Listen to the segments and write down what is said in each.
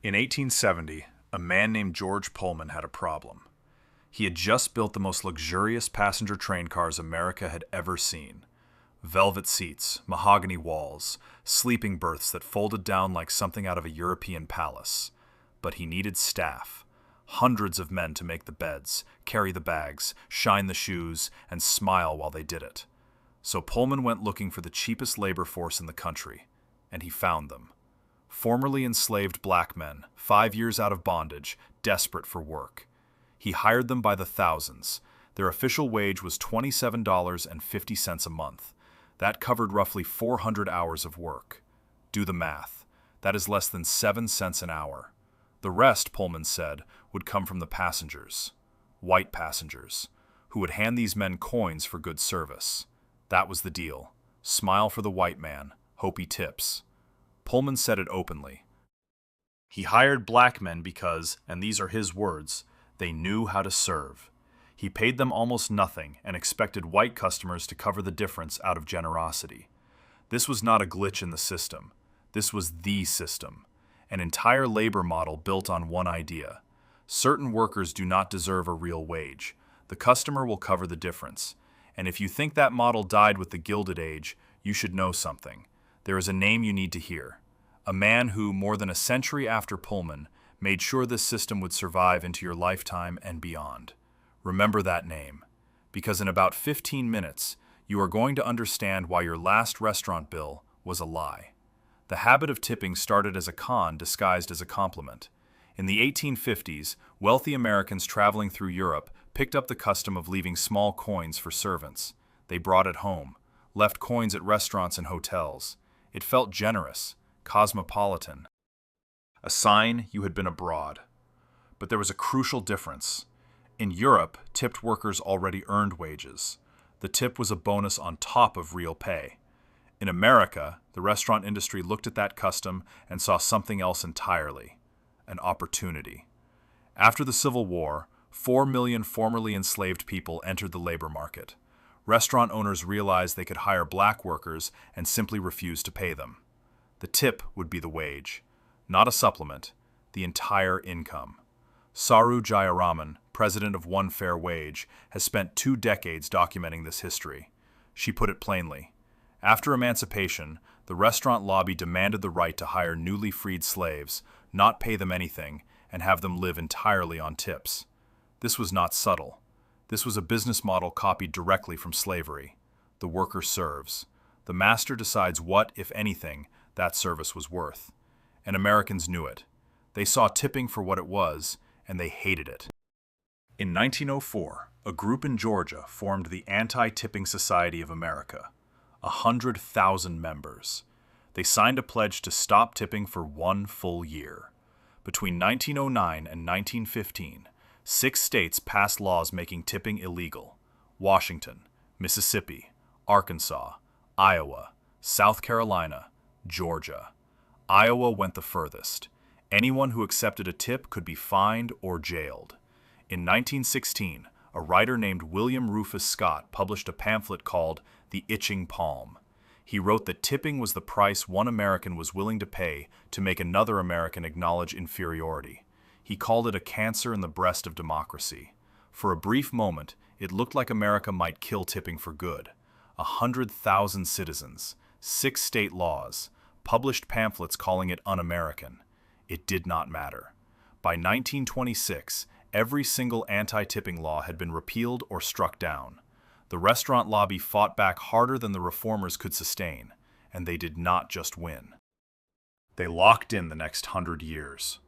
In 1870, a man named George Pullman had a problem. He had just built the most luxurious passenger train cars America had ever seen. Velvet seats, mahogany walls, sleeping berths that folded down like something out of a European palace. But he needed staff. Hundreds of men to make the beds, carry the bags, shine the shoes, and smile while they did it. So Pullman went looking for the cheapest labor force in the country, and he found them. Formerly enslaved black men, 5 years out of bondage, desperate for work. He hired them by the thousands. Their official wage was $27.50 a month. That covered roughly 400 hours of work. Do the math. That is less than 7 cents an hour. The rest, Pullman said, would come from the passengers. White passengers, who would hand these men coins for good service. That was the deal. Smile for the white man, hope he tips. Pullman said it openly. He hired black men because, and these are his words, they knew how to serve. He paid them almost nothing and expected white customers to cover the difference out of generosity. This was not a glitch in the system. This was the system. An entire labor model built on one idea. Certain workers do not deserve a real wage. The customer will cover the difference. And if you think that model died with the Gilded Age, you should know something. There is a name you need to hear. A man who, more than a century after Pullman, made sure this system would survive into your lifetime and beyond. Remember that name, because in about 15 minutes, you are going to understand why your last restaurant bill was a lie. The habit of tipping started as a con disguised as a compliment. In the 1850s, wealthy Americans traveling through Europe picked up the custom of leaving small coins for servants. They brought it home, left coins at restaurants and hotels. It felt generous, cosmopolitan. A sign you had been abroad. But there was a crucial difference. In Europe, tipped workers already earned wages. The tip was a bonus on top of real pay. In America, the restaurant industry looked at that custom and saw something else entirely: an opportunity. After the Civil War, 4 million formerly enslaved people entered the labor market. Restaurant owners realized they could hire black workers and simply refused to pay them. The tip would be the wage, not a supplement, the entire income. Saru Jayaraman, president of One Fair Wage, has spent 2 decades documenting this history. She put it plainly. After emancipation, the restaurant lobby demanded the right to hire newly freed slaves, not pay them anything, and have them live entirely on tips. This was not subtle. This was a business model copied directly from slavery. The worker serves. The master decides what, if anything, that service was worth. And Americans knew it. They saw tipping for what it was, and they hated it. In 1904, a group in Georgia formed the Anti-Tipping Society of America. 100,000 members. They signed a pledge to stop tipping for 1 full year. Between 1909 and 1915, 6 states passed laws making tipping illegal: Washington, Mississippi, Arkansas, Iowa, South Carolina, Georgia. Iowa went the furthest. Anyone who accepted a tip could be fined or jailed. In 1916, a writer named William Rufus Scott published a pamphlet called The Itching Palm. He wrote that tipping was the price one American was willing to pay to make another American acknowledge inferiority. He called it a cancer in the breast of democracy. For a brief moment, it looked like America might kill tipping for good. 100,000 citizens, 6 state laws, published pamphlets calling it un-American. It did not matter. By 1926, every single anti-tipping law had been repealed or struck down. The restaurant lobby fought back harder than the reformers could sustain, and they did not just win. They locked in the next 100 years.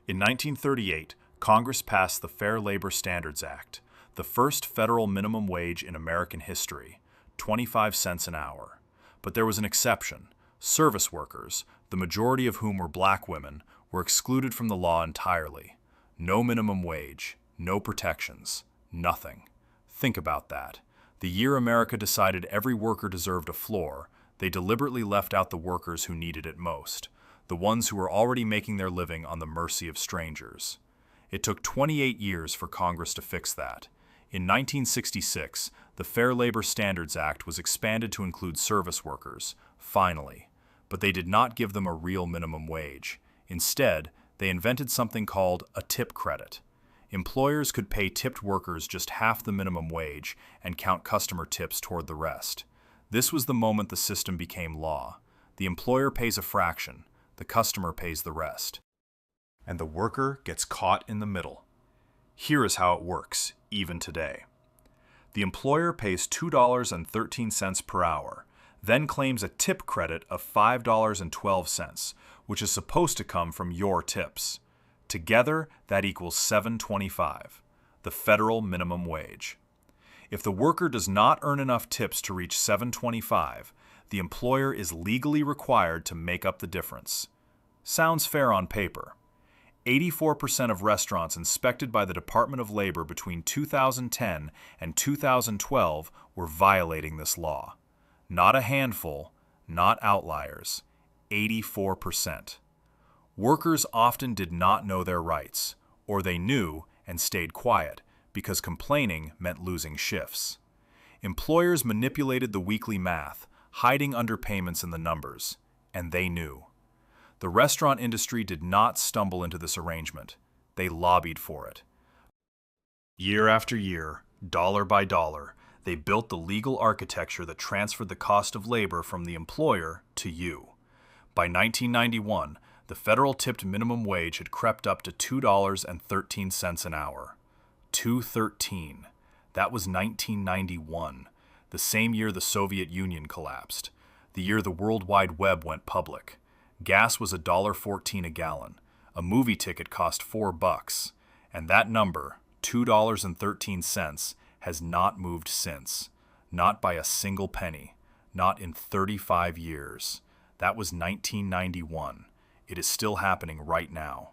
In 1938, Congress passed the Fair Labor Standards Act, the first federal minimum wage in American history, 25 cents an hour. But there was an exception. Service workers, the majority of whom were black women, were excluded from the law entirely. No minimum wage, no protections, nothing. Think about that. The year America decided every worker deserved a floor, they deliberately left out the workers who needed it most, the ones who were already making their living on the mercy of strangers. It took 28 years for Congress to fix that. In 1966, the Fair Labor Standards Act was expanded to include service workers, finally. But they did not give them a real minimum wage. Instead, They invented something called a tip credit. Employers could pay tipped workers just half the minimum wage and count customer tips toward the rest. This was the moment the system became law. The employer pays a fraction, the customer pays the rest. And the worker gets caught in the middle. Here is how it works, even today. The employer pays $2.13 per hour, then claims a tip credit of $5.12, which is supposed to come from your tips. Together, that equals $7.25, the federal minimum wage. If the worker does not earn enough tips to reach $7.25, the employer is legally required to make up the difference. Sounds fair on paper. 84% of restaurants inspected by the Department of Labor between 2010 and 2012 were violating this law. Not a handful, not outliers. 84%. Workers often did not know their rights, or they knew and stayed quiet because complaining meant losing shifts. Employers manipulated the weekly math, hiding underpayments in the numbers, and they knew. The restaurant industry did not stumble into this arrangement. They lobbied for it. Year after year, dollar by dollar, they built the legal architecture that transferred the cost of labor from the employer to you. By 1991, the federal tipped minimum wage had crept up to $2.13 an hour. $2.13. That was 1991, the same year the Soviet Union collapsed, the year the World Wide Web went public. Gas was $1.14 a gallon. A movie ticket cost $4, and that number, $2.13, has not moved since. Not by a single penny. Not in 35 years. That was 1991. It is still happening right now.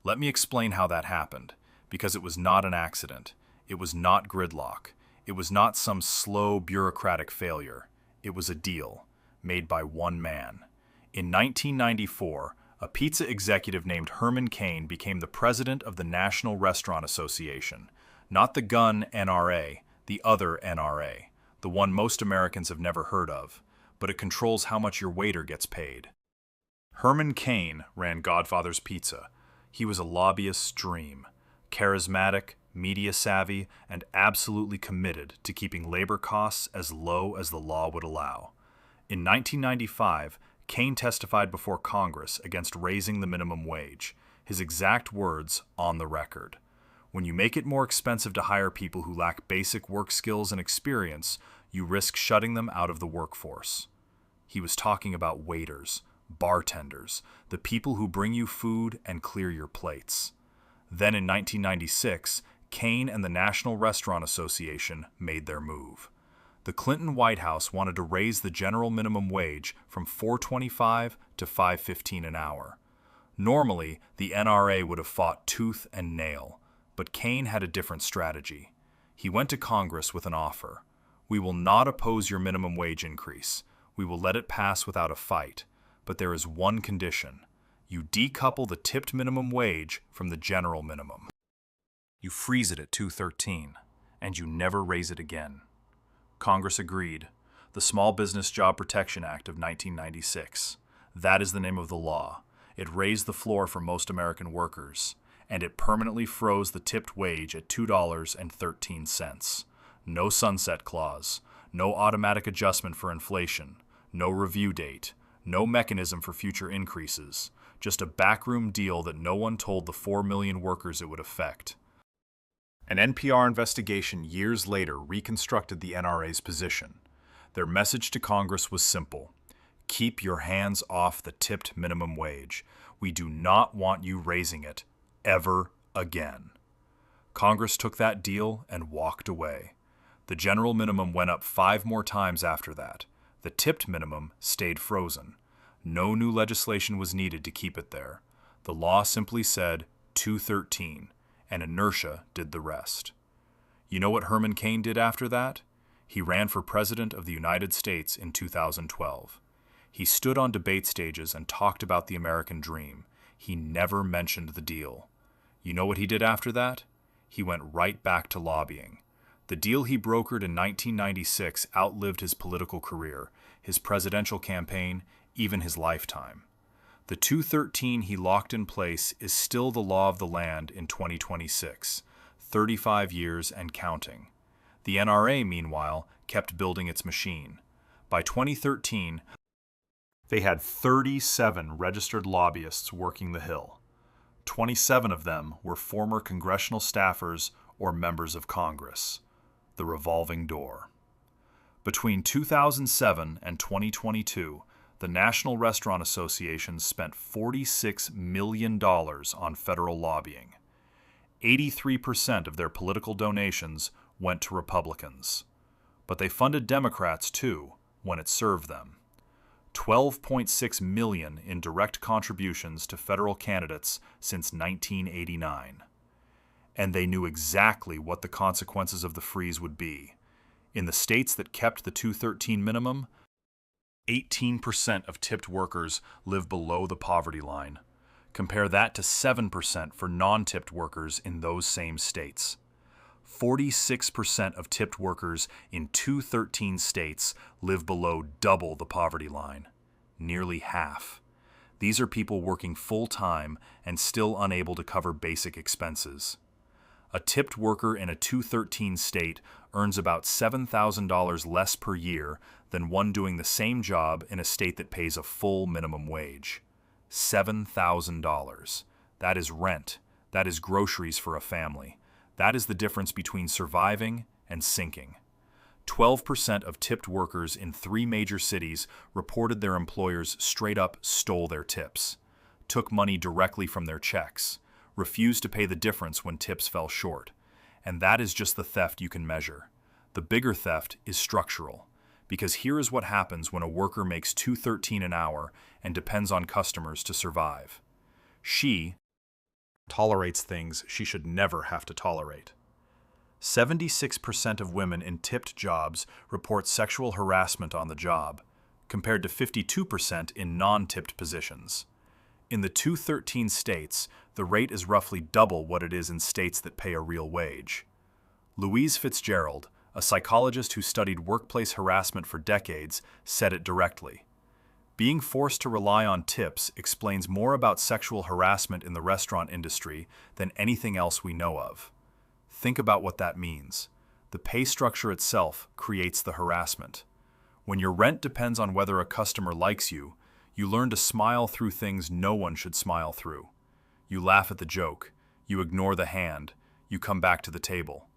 Let me explain how that happened, because it was not an accident. It was not gridlock. It was not some slow bureaucratic failure. It was a deal, made by one man. In 1994, a pizza executive named Herman Cain became the president of the National Restaurant Association. Not the gun NRA, the other NRA, the one most Americans have never heard of, but it controls how much your waiter gets paid. Herman Cain ran Godfather's Pizza. He was a lobbyist's dream, charismatic, media-savvy, and absolutely committed to keeping labor costs as low as the law would allow. In 1995, Cain testified before Congress against raising the minimum wage, his exact words on the record. When you make it more expensive to hire people who lack basic work skills and experience, you risk shutting them out of the workforce. He was talking about waiters, bartenders, the people who bring you food and clear your plates. Then in 1996, Cain and the National Restaurant Association made their move. The Clinton White House wanted to raise the general minimum wage from $4.25 to $5.15 an hour. Normally, the NRA would have fought tooth and nail, but Cain had a different strategy. He went to Congress with an offer. We will not oppose your minimum wage increase. We will let it pass without a fight. But there is one condition. You decouple the tipped minimum wage from the general minimum. You freeze it at $2.13, and you never raise it again. Congress agreed. The Small Business Job Protection Act of 1996. That is the name of the law. It raised the floor for most American workers, and it permanently froze the tipped wage at $2.13. No sunset clause, no automatic adjustment for inflation, no review date, no mechanism for future increases, just a backroom deal that no one told the 4 million workers it would affect. An NPR investigation years later reconstructed the NRA's position. Their message to Congress was simple. Keep your hands off the tipped minimum wage. We do not want you raising it ever again. Congress took that deal and walked away. The general minimum went up 5 more times after that. The tipped minimum stayed frozen. No new legislation was needed to keep it there. The law simply said $2.13. And inertia did the rest. You know what Herman Cain did after that? He ran for President of the United States in 2012. He stood on debate stages and talked about the American dream. He never mentioned the deal. You know what he did after that? He went right back to lobbying. The deal he brokered in 1996 outlived his political career, his presidential campaign, even his lifetime. The 213 he locked in place is still the law of the land in 2026, 35 years and counting. The NRA, meanwhile, kept building its machine. By 2013, they had 37 registered lobbyists working the Hill. 27 of them were former congressional staffers or members of Congress. The revolving door. Between 2007 and 2022, the National Restaurant Association spent $46 million on federal lobbying. 83% of their political donations went to Republicans. But they funded Democrats, too, when it served them. $12.6 million in direct contributions to federal candidates since 1989. And they knew exactly what the consequences of the freeze would be. In the states that kept the 213 minimum, 18% of tipped workers live below the poverty line. Compare that to 7% for non-tipped workers in those same states. 46% of tipped workers in 213 states live below double the poverty line. Nearly half. These are people working full-time and still unable to cover basic expenses. A tipped worker in a 213 state earns about $7,000 less per year than one doing the same job in a state that pays a full minimum wage. $7,000. That is rent. That is groceries for a family. That is the difference between surviving and sinking. 12% of tipped workers in 3 major cities reported their employers straight up stole their tips, took money directly from their checks, refused to pay the difference when tips fell short. And that is just the theft you can measure. The bigger theft is structural, because here is what happens when a worker makes $2.13 an hour and depends on customers to survive. She tolerates things she should never have to tolerate. 76% of women in tipped jobs report sexual harassment on the job, compared to 52% in non-tipped positions. In the 213 states, the rate is roughly double what it is in states that pay a real wage. Louise Fitzgerald, a psychologist who studied workplace harassment for decades, said it directly. Being forced to rely on tips explains more about sexual harassment in the restaurant industry than anything else we know of. Think about what that means. The pay structure itself creates the harassment. When your rent depends on whether a customer likes you, you learn to smile through things no one should smile through. You laugh at the joke. You ignore the hand. You come back to the table.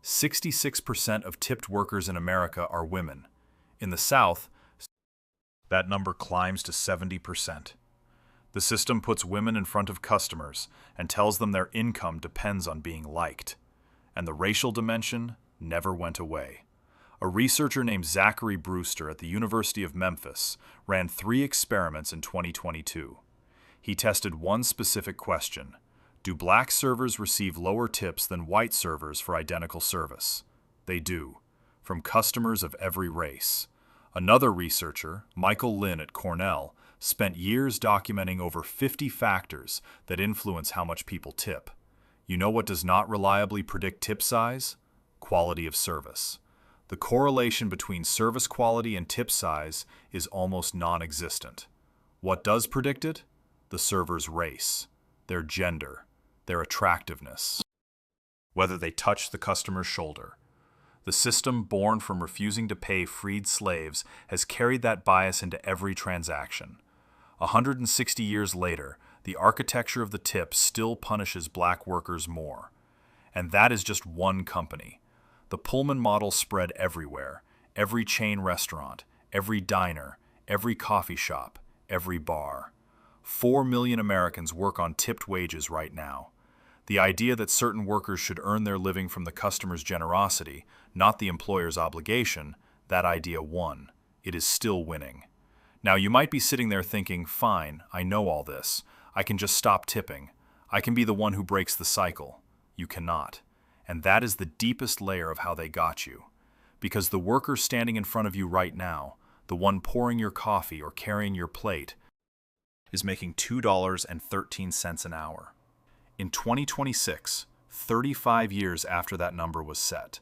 66% of tipped workers in America are women. In the South, that number climbs to 70%. The system puts women in front of customers and tells them their income depends on being liked. And the racial dimension never went away. A researcher named Zachary Brewster at the University of Memphis ran 3 experiments in 2022. He tested one specific question: do black servers receive lower tips than white servers for identical service? They do, from customers of every race. Another researcher, Michael Lynn at Cornell, spent years documenting over 50 factors that influence how much people tip. You know what does not reliably predict tip size? Quality of service. The correlation between service quality and tip size is almost non-existent. What does predict it? The server's race, their gender, their attractiveness, whether they touch the customer's shoulder. The system born from refusing to pay freed slaves has carried that bias into every transaction. 160 years later, the architecture of the tip still punishes black workers more. And that is just one company. The Pullman model spread everywhere, every chain restaurant, every diner, every coffee shop, every bar. 4 million Americans work on tipped wages right now. The idea that certain workers should earn their living from the customer's generosity, not the employer's obligation, that idea won. It is still winning. Now, you might be sitting there thinking, fine, I know all this. I can just stop tipping. I can be the one who breaks the cycle. You cannot. And that is the deepest layer of how they got you. Because the worker standing in front of you right now, the one pouring your coffee or carrying your plate, is making $2.13 an hour. In 2026, 35 years after that number was set.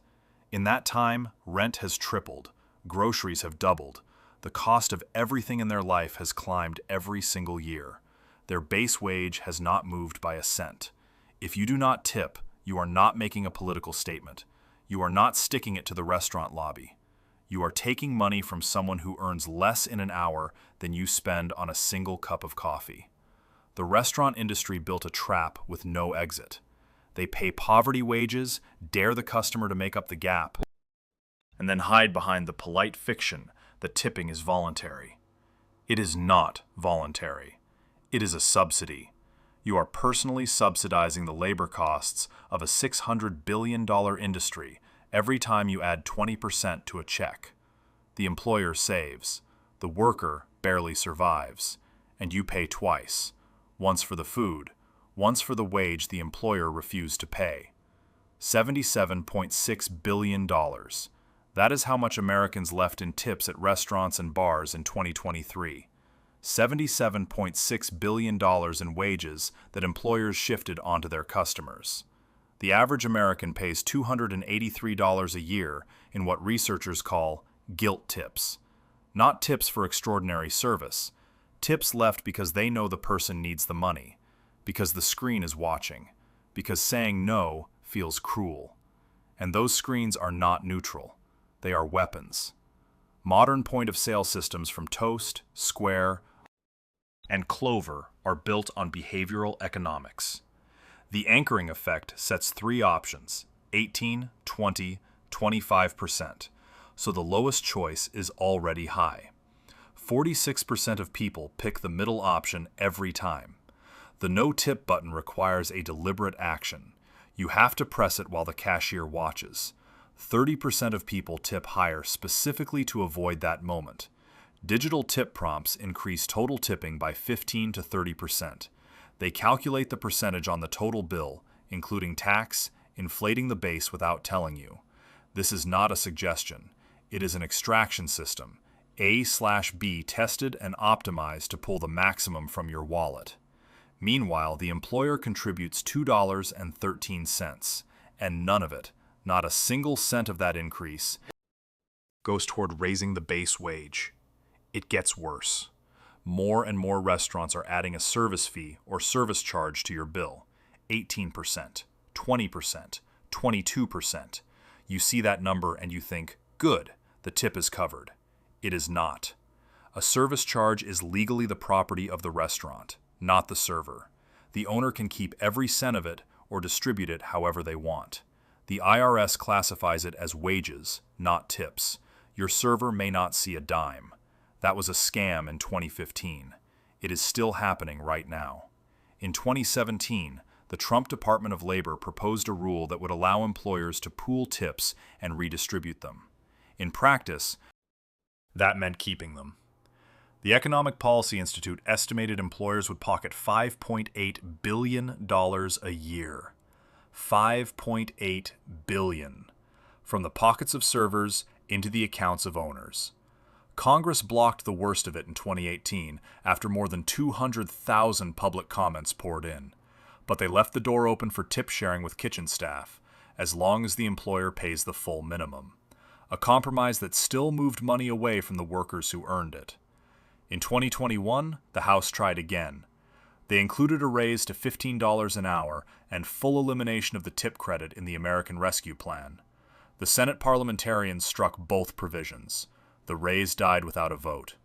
In that time, rent has tripled, groceries have doubled, The cost of everything in their life has climbed every single year. Their base wage has not moved by a cent. If you do not tip, you are not making a political statement. You are not sticking it to the restaurant lobby. You are taking money from someone who earns less in an hour than you spend on a single cup of coffee. The restaurant industry built a trap with no exit. They pay poverty wages, dare the customer to make up the gap, and then hide behind the polite fiction that tipping is voluntary. It is not voluntary. It is a subsidy. You are personally subsidizing the labor costs of a $600 billion industry every time you add 20% to a check. The employer saves. The worker barely survives. And you pay twice. Once for the food, once for the wage the employer refused to pay. $77.6 billion. That is how much Americans left in tips at restaurants and bars in 2023. $77.6 billion in wages that employers shifted onto their customers. The average American pays $283 a year in what researchers call guilt tips. Not tips for extraordinary service. Tips left because they know the person needs the money, because the screen is watching, because saying no feels cruel. And those screens are not neutral. They are weapons. Modern point-of-sale systems from Toast, Square, and Clover are built on behavioral economics. The anchoring effect sets three options, 18, 20, 25%, so the lowest choice is already high. 46% of people pick the middle option every time. The no tip button requires a deliberate action. You have to press it while the cashier watches. 30% of people tip higher specifically to avoid that moment. Digital tip prompts increase total tipping by 15 to 30%. They calculate the percentage on the total bill, including tax, inflating the base without telling you. This is not a suggestion. It is an extraction system, A/B tested and optimized to pull the maximum from your wallet. Meanwhile, the employer contributes $2.13, and none of it, not a single cent of that increase, goes toward raising the base wage. It gets worse. More and more restaurants are adding a service fee or service charge to your bill. 18%, 20%, 22%. You see that number and you think, good, the tip is covered. It is not. A service charge is legally the property of the restaurant, not the server. The owner can keep every cent of it or distribute it however they want. The IRS classifies it as wages, not tips. Your server may not see a dime. That was a scam in 2015. It is still happening right now. In 2017, the Trump Department of Labor proposed a rule that would allow employers to pool tips and redistribute them. In practice, that meant keeping them. The Economic Policy Institute estimated employers would pocket $5.8 billion a year. $5.8 billion. From the pockets of servers into the accounts of owners. Congress blocked the worst of it in 2018 after more than 200,000 public comments poured in. But they left the door open for tip sharing with kitchen staff, as long as the employer pays the full minimum. A compromise that still moved money away from the workers who earned it. In 2021, the House tried again. They included a raise to $15 an hour and full elimination of the tip credit in the American Rescue Plan. The Senate parliamentarians struck both provisions. The raise died without a vote.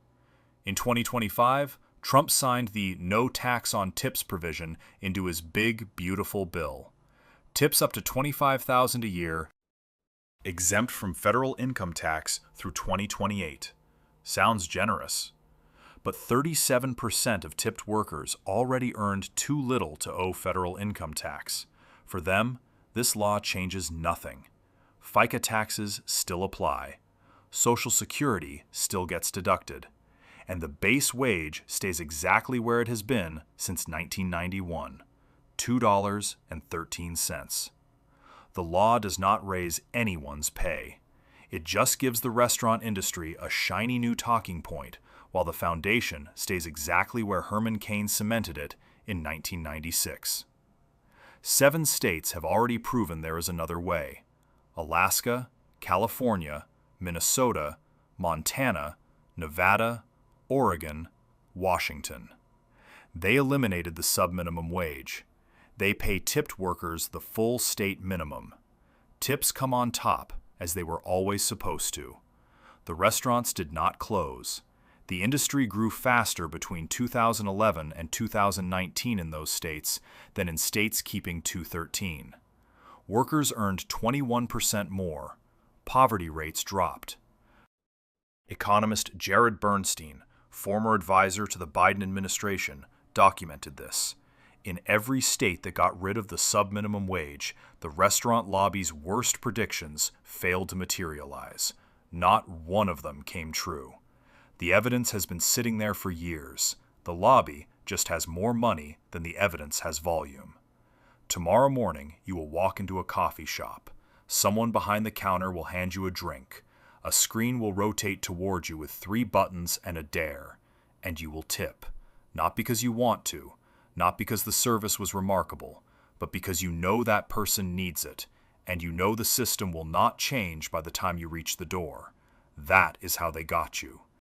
In 2025, Trump signed the no tax on tips provision into his big, beautiful bill. Tips up to $25,000 a year, exempt from federal income tax through 2028. Sounds generous. But 37% of tipped workers already earned too little to owe federal income tax. For them, this law changes nothing. FICA taxes still apply. Social Security still gets deducted. And the base wage stays exactly where it has been since 1991, $2.13. The law does not raise anyone's pay. It just gives the restaurant industry a shiny new talking point, while the foundation stays exactly where Herman Cain cemented it in 1996. 7 states have already proven there is another way: Alaska, California, Minnesota, Montana, Nevada, Oregon, Washington. They eliminated the subminimum wage. They pay tipped workers the full state minimum. Tips come on top, as they were always supposed to. The restaurants did not close. The industry grew faster between 2011 and 2019 in those states than in states keeping 213. Workers earned 21% more. Poverty rates dropped. Economist Jared Bernstein, former advisor to the Biden administration, documented this. In every state that got rid of the subminimum wage, the restaurant lobby's worst predictions failed to materialize. Not one of them came true. The evidence has been sitting there for years. The lobby just has more money than the evidence has volume. Tomorrow morning, you will walk into a coffee shop. Someone behind the counter will hand you a drink. A screen will rotate toward you with 3 buttons and a dare, and you will tip. Not because you want to, not because the service was remarkable, but because you know that person needs it, and you know the system will not change by the time you reach the door. That is how they got you.